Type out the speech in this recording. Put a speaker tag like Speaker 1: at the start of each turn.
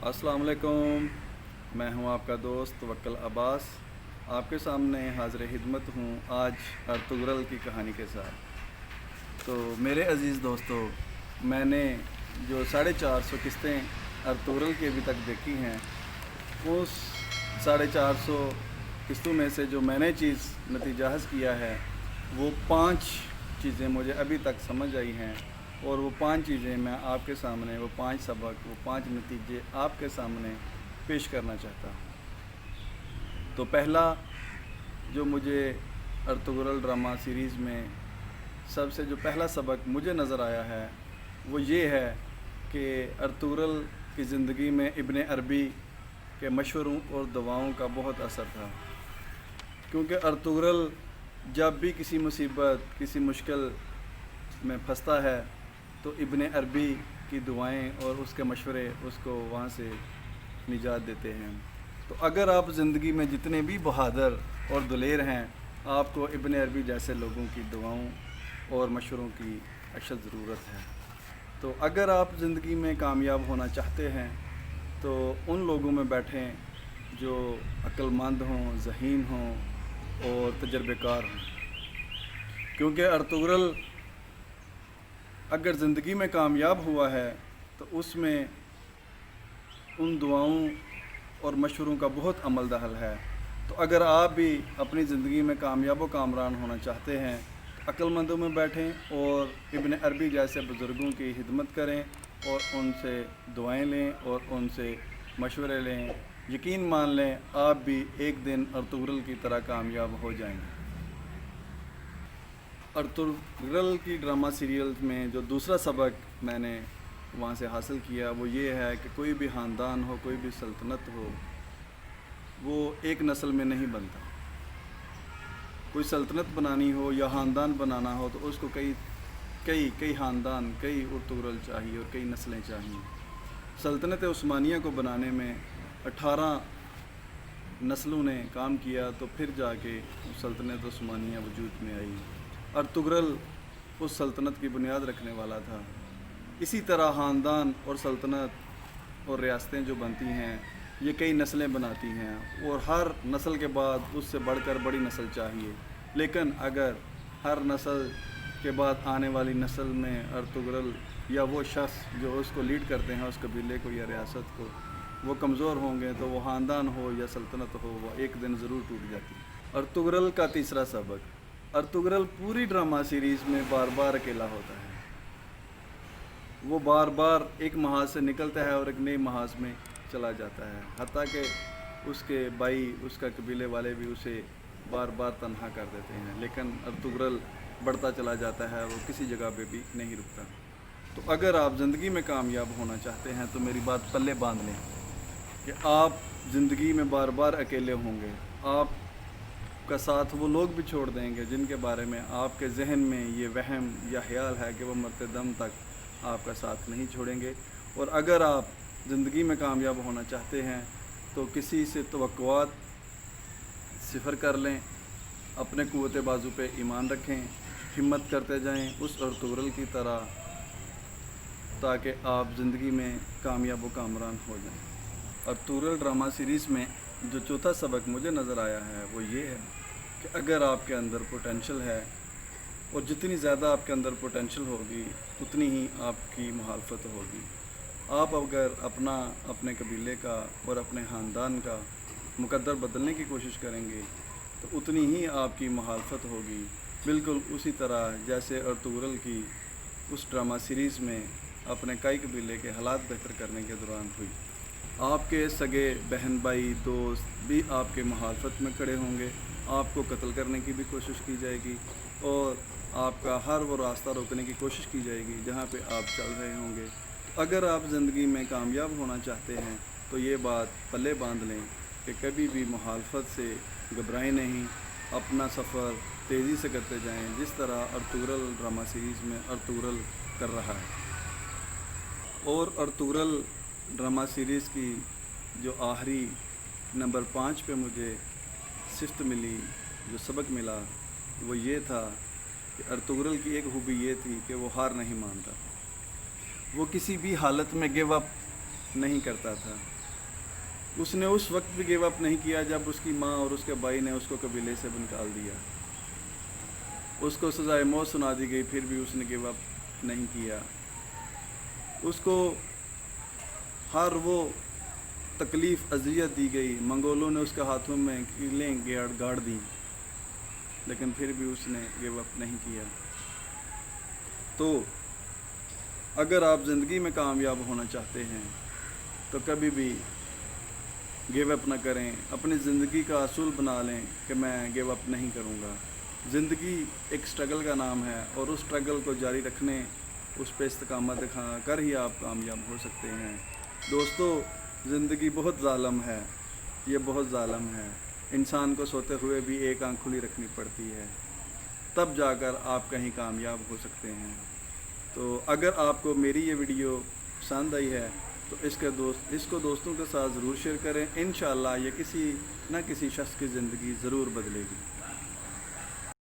Speaker 1: अस्सलाम वालेकुम। मैं हूं आपका दोस्त तवक्कल अब्बास। आपके सामने हाज़िर खिदमत हूं आज अर्तुगरुल की कहानी के साथ। तो मेरे अज़ीज़ दोस्तों, मैंने जो 450 किस्तें अर्तुगरुल की अभी तक देखी हैं, उस 450 किस्तों में से जो मैंने चीज़ नतीजा हासिल किया है, वो 5 चीज़ें मुझे अभी तक समझ आई हैं। और वो 5 चीज़ें मैं आपके सामने, वो 5 सबक, वो 5 नतीजे आपके सामने पेश करना चाहता हूँ। तो पहला जो मुझे अर्तुगरुल ड्रामा सीरीज़ में सबसे जो पहला सबक मुझे नज़र आया है, वो ये है कि अर्तुगरुल की ज़िंदगी में इब्न अरबी के मशवरों और दवाओं का बहुत असर था। क्योंकि अर्तुगरुल जब भी किसी मुसीबत, किसी मुश्किल में फंसता है, तो इब्न अरबी की दुआएं और उसके मशवरे उसको वहाँ से निजात देते हैं। तो अगर आप ज़िंदगी में जितने भी बहादुर और दलेर हैं, आपको इब्न अरबी जैसे लोगों की दुआओं और मशवरों की अशद ज़रूरत है। तो अगर आप ज़िंदगी में कामयाब होना चाहते हैं, तो उन लोगों में बैठें जो अक्लमंद हों, ज़हीन हों और तजर्बेकार हों। क्योंकि अर्तुगरुल अगर ज़िंदगी में कामयाब हुआ है, तो उसमें उन दुआओं और मशवरों का बहुत अमल दखल है। तो अगर आप भी अपनी ज़िंदगी में कामयाब व कामरान होना चाहते हैं, तो अक्लमंदों में बैठें और इब्न अरबी जैसे बुज़ुर्गों की खिदमत करें और उनसे दुआएं लें और उनसे मशवरे लें। यकीन मान लें, आप भी एक दिन अर्तुगरुल की तरह कामयाब हो जाएंगे। अर्तुगरुल की ड्रामा सीरियल में जो दूसरा सबक मैंने वहाँ से हासिल किया, वो ये है कि कोई भी ख़ानदान हो, कोई भी सल्तनत हो, वो एक नस्ल में नहीं बनता। कोई सल्तनत बनानी हो या ख़ानदान बनाना हो, तो उसको कई ख़ानदान, कई अर्तुगरुल चाहिए और कई नस्लें चाहिए। सल्तनत उस्मानिया को बनाने में 18 नस्लों ने काम किया, तो फिर जाके सल्तनत उस्मानिया वजूद में आई। अर्तुगरुल उस सल्तनत की बुनियाद रखने वाला था। इसी तरह ख़ानदान और सल्तनत और रियासतें जो बनती हैं, ये कई नस्लें बनाती हैं और हर नस्ल के बाद उससे बढ़कर बड़ी नस्ल चाहिए। लेकिन अगर हर नस्ल के बाद आने वाली नस्ल में अर्तुगरुल या वो शख्स जो उसको लीड करते हैं, उस कबीले को या रियासत को, वो कमज़ोर होंगे, तो वो ख़ानदान हो या सल्तनत हो, वो एक दिन ज़रूर टूट जाती है। अर्तुगरुल का तीसरा सबक, अर्तुगरुल पूरी ड्रामा सीरीज़ में बार बार अकेला होता है। वो बार बार एक महाज से निकलता है और एक नए महाज में चला जाता है। हत्ता कि उसके भाई, उसका कबीले वाले भी उसे बार बार तन्हा कर देते हैं, लेकिन अर्तुगरुल बढ़ता चला जाता है, वो किसी जगह पे भी नहीं रुकता। तो अगर आप ज़िंदगी में कामयाब होना चाहते हैं, तो मेरी बात पल्ले बांध लें कि आप ज़िंदगी में बार बार अकेले होंगे। आप का साथ वो लोग भी छोड़ देंगे जिनके बारे में आपके जहन में ये वहम या ख्याल है कि वो मरते दम तक आपका साथ नहीं छोड़ेंगे। और अगर आप ज़िंदगी में कामयाब होना चाहते हैं, तो किसी से तवक्कुआत सिफ़र कर लें, अपने क़ुव्वत बाजू पे ईमान रखें, हिम्मत करते जाएं उस अर्तुगरुल की तरह, ताकि आप ज़िंदगी में कामयाब व कामरान हो जाएं। अर्तुगरुल ड्रामा सीरीज़ में जो चौथा सबक मुझे नज़र आया है, वो ये है कि अगर आपके अंदर पोटेंशल है, और जितनी ज़्यादा आपके अंदर पोटेंशल होगी, उतनी ही आपकी मुखालफत होगी। आप अगर अपने कबीले का और अपने ख़ानदान का मुकद्दर बदलने की कोशिश करेंगे, तो उतनी ही आपकी मुखालफत होगी। बिल्कुल उसी तरह जैसे अर्तुगरुल की उस ड्रामा सीरीज़ में अपने कई कबीले के हालात बेहतर करने के दौरान हुई। आपके सगे बहन भाई दोस्त भी आपके मुखालफत में खड़े होंगे, आपको कत्ल करने की भी कोशिश की जाएगी और आपका हर वो रास्ता रोकने की कोशिश की जाएगी जहाँ पे आप चल रहे होंगे। अगर आप ज़िंदगी में कामयाब होना चाहते हैं, तो ये बात पल्ले बांध लें कि कभी भी मुखालफत से घबराएं नहीं, अपना सफ़र तेज़ी से करते जाएं, जिस तरह अर्तुगरुल ड्रामा सीरीज़ में अर्तुगरुल कर रहा है। और अर्तुगरुल ड्रामा सीरीज़ की जो आखिरी नंबर 5 पे मुझे सिफ्त मिली, जो सबक मिला, वो ये था कि अर्तुगरुल की एक खूबी ये थी कि वो हार नहीं मानता। वो किसी भी हालत में गिव अप نہیں کرتا تھا. اس نے اس وقت بھی گیو اپ نہیں کیا جب اس کی ماں اور اس کے بھائی نے اس کو قبیلے سے نکال دیا. اس کو سزائے موت سنا دی گئی، پھر بھی اس نے گیو اپ نہیں کیا. اس کو ہر وہ تکلیف اذیت دی گئی، منگولوں نے اس کے ہاتھوں میں کیلیں گاڑ دی، لیکن پھر بھی اس نے گیو اپ نہیں کیا. تو اگر آپ زندگی میں کامیاب ہونا چاہتے ہیں تو کبھی بھی گیو اپ نہ کریں. اپنی زندگی کا اصول بنا لیں کہ میں گیو اپ نہیں کروں گا. زندگی ایک سٹرگل کا نام ہے، اور اس سٹرگل کو جاری رکھنے، اس پہ استقامت دکھا کر ہی آپ کامیاب ہو سکتے ہیں. دوستو، زندگی بہت ظالم ہے، یہ بہت ظالم ہے. انسان کو سوتے ہوئے بھی ایک آنکھ کھلی رکھنی پڑتی ہے، تب جا کر آپ کہیں کامیاب ہو سکتے ہیں. تو اگر آپ کو میری یہ ویڈیو پسند آئی ہے تو اس کو دوستوں کے ساتھ ضرور شیئر کریں. انشاءاللہ یہ کسی نہ کسی شخص کی زندگی ضرور بدلے گی.